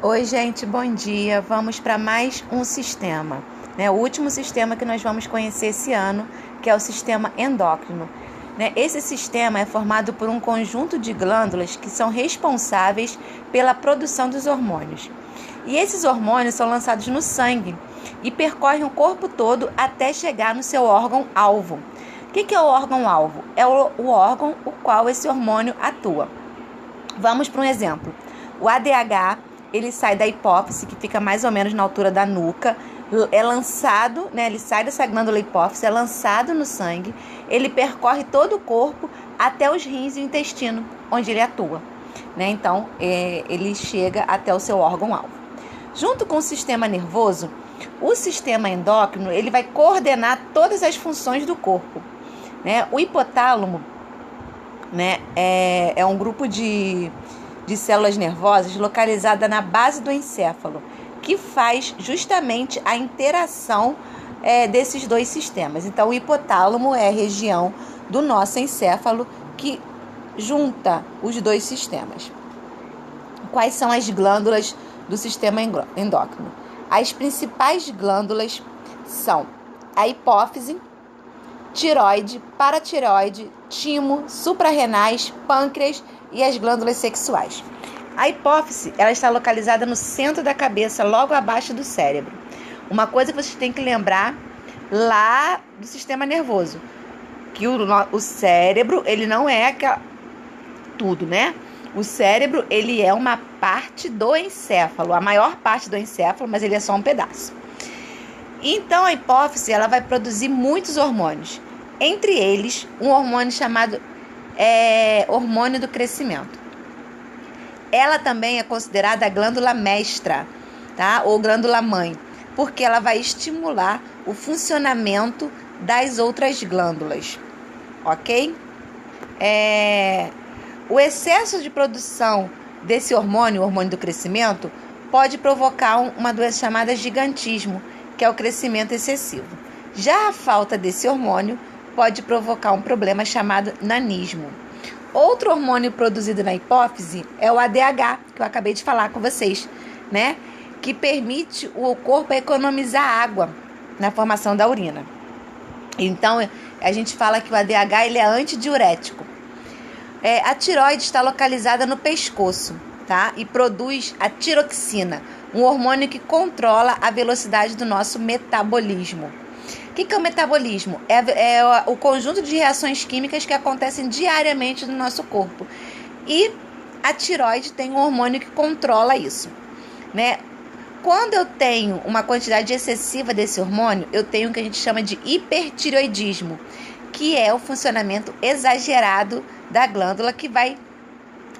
Oi, gente, bom dia. Vamos para mais um sistema, né? O último sistema que nós vamos conhecer esse ano, que é o sistema endócrino, né? Esse sistema é formado por um conjunto de glândulas que são responsáveis pela produção dos hormônios. E esses hormônios são lançados no sangue e percorrem o corpo todo até chegar no seu órgão-alvo. O que é o órgão-alvo? É o órgão o qual esse hormônio atua. Vamos para um exemplo. O ADH, ele sai da hipófise, que fica mais ou menos na altura da nuca, é lançado, né? Ele sai dessa glândula hipófise, é lançado no sangue, ele percorre todo o corpo até os rins e o intestino, onde ele atua, né? Então, ele chega até o seu órgão-alvo. Junto com o sistema nervoso, o sistema endócrino, ele vai coordenar todas as funções do corpo, né? O hipotálamo, né, é um grupo de células nervosas localizada na base do encéfalo, que faz justamente a interação desses dois sistemas. Então, o hipotálamo é a região do nosso encéfalo que junta os dois sistemas. Quais são as glândulas do sistema endócrino? As principais glândulas são a hipófise, tireoide, paratireoide, timo, suprarrenais, pâncreas e as glândulas sexuais. A hipófise, ela está localizada no centro da cabeça, logo abaixo do cérebro. Uma coisa que vocês têm que lembrar lá do sistema nervoso, que o cérebro, ele não é tudo, né? O cérebro, ele é uma parte do encéfalo, a maior parte do encéfalo, mas ele é só um pedaço. Então, a hipófise, ela vai produzir muitos hormônios. Entre eles, um hormônio chamado hormônio do crescimento. Ela também é considerada a glândula mestra, tá? Ou glândula mãe, porque ela vai estimular o funcionamento das outras glândulas, ok? O excesso de produção desse hormônio, o hormônio do crescimento, pode provocar uma doença chamada gigantismo, que é o crescimento excessivo. Já a falta desse hormônio pode provocar um problema chamado nanismo. Outro hormônio produzido na hipófise é o ADH, que eu acabei de falar com vocês, né? Que permite o corpo economizar água na formação da urina. Então, a gente fala que o ADH ele é antidiurético. A tireoide está localizada no pescoço, tá? E produz a tiroxina, um hormônio que controla a velocidade do nosso metabolismo. O que é o metabolismo? É o conjunto de reações químicas que acontecem diariamente no nosso corpo. E a tireoide tem um hormônio que controla isso, né? Quando eu tenho uma quantidade excessiva desse hormônio, eu tenho o que a gente chama de hipertireoidismo, que é o funcionamento exagerado da glândula que vai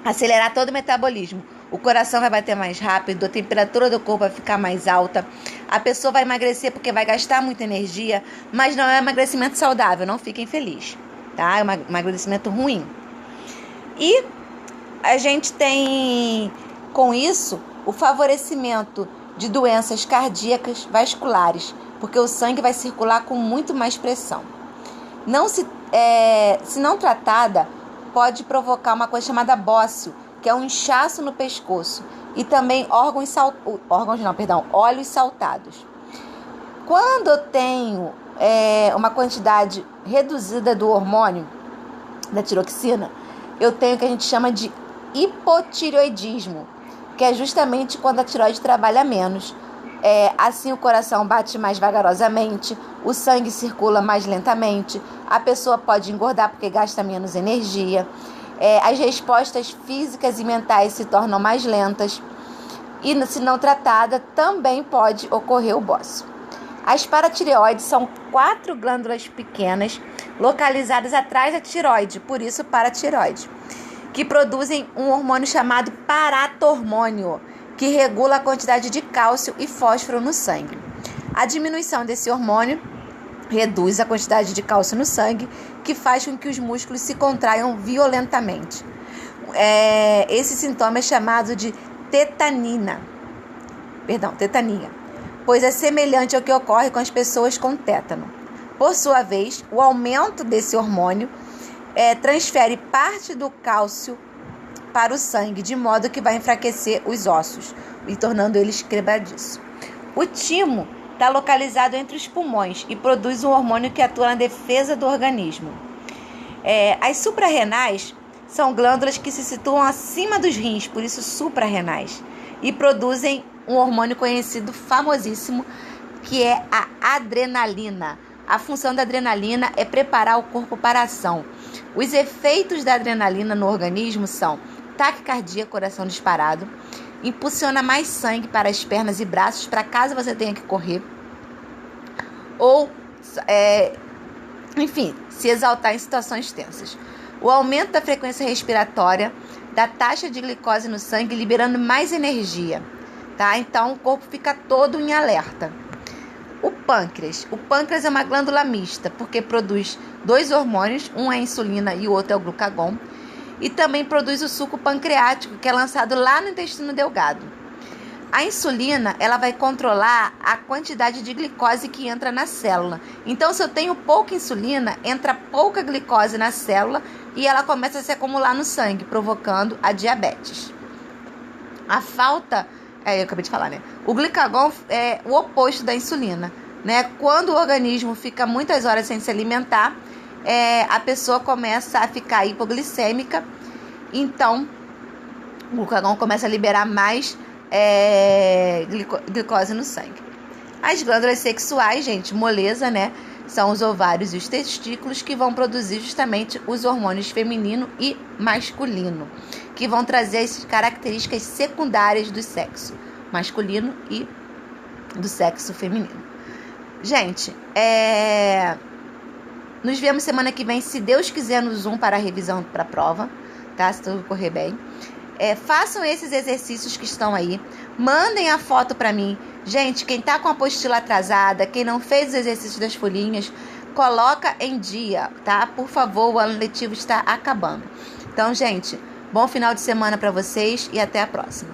acelerar todo o metabolismo. O coração vai bater mais rápido, a temperatura do corpo vai ficar mais alta, a pessoa vai emagrecer porque vai gastar muita energia, mas não é um emagrecimento saudável, não fiquem felizes, tá? É um emagrecimento ruim. E a gente tem, com isso, o favorecimento de doenças cardíacas, vasculares, porque o sangue vai circular com muito mais pressão. Se não tratada, pode provocar uma coisa chamada bócio, que é um inchaço no pescoço, e também óleos saltados. Quando eu tenho uma quantidade reduzida do hormônio, da tiroxina, eu tenho o que a gente chama de hipotireoidismo, que é justamente quando a tireoide trabalha menos. Assim o coração bate mais vagarosamente, o sangue circula mais lentamente, a pessoa pode engordar porque gasta menos energia, as respostas físicas e mentais se tornam mais lentas e, se não tratada, também pode ocorrer o bócio. As paratireoides são 4 glândulas pequenas localizadas atrás da tireoide, por isso paratireoide, que produzem um hormônio chamado paratormônio, que regula a quantidade de cálcio e fósforo no sangue. A diminuição desse hormônio reduz a quantidade de cálcio no sangue, que faz com que os músculos se contraiam violentamente. Esse sintoma é chamado de tetania, pois é semelhante ao que ocorre com as pessoas com tétano. Por sua vez, o aumento desse hormônio transfere parte do cálcio para o sangue, de modo que vai enfraquecer os ossos e tornando eles quebradiços. O timo está localizado entre os pulmões e produz um hormônio que atua na defesa do organismo. As suprarrenais são glândulas que se situam acima dos rins, por isso suprarrenais, e produzem um hormônio conhecido, famosíssimo, que é a adrenalina. A função da adrenalina é preparar o corpo para a ação. Os efeitos da adrenalina no organismo são taquicardia, coração disparado, impulsiona mais sangue para as pernas e braços, para caso você tenha que correr, ou, se exaltar em situações tensas. O aumento da frequência respiratória, da taxa de glicose no sangue, liberando mais energia, tá? Então, o corpo fica todo em alerta. O pâncreas. O pâncreas é uma glândula mista, porque produz 2 hormônios, um é a insulina e o outro é o glucagon, e também produz o suco pancreático, que é lançado lá no intestino delgado. A insulina, ela vai controlar a quantidade de glicose que entra na célula. Então, se eu tenho pouca insulina, entra pouca glicose na célula e ela começa a se acumular no sangue, provocando a diabetes. A falta... eu acabei de falar, né? O glucagon é o oposto da insulina, né? Quando o organismo fica muitas horas sem se alimentar, a pessoa começa a ficar hipoglicêmica, então o glucagon começa a liberar mais glicose no sangue. As glândulas sexuais, gente, moleza, né? São os ovários e os testículos, que vão produzir justamente os hormônios feminino e masculino, que vão trazer as características secundárias do sexo masculino e do sexo feminino. Gente, nos vemos semana que vem, se Deus quiser, no Zoom para a revisão para a prova, tá? Se tudo correr bem. Façam esses exercícios que estão aí. Mandem a foto para mim. Gente, quem tá com a apostila atrasada, quem não fez os exercícios das folhinhas, coloca em dia, tá? Por favor, o ano letivo está acabando. Então, gente, bom final de semana para vocês e até a próxima.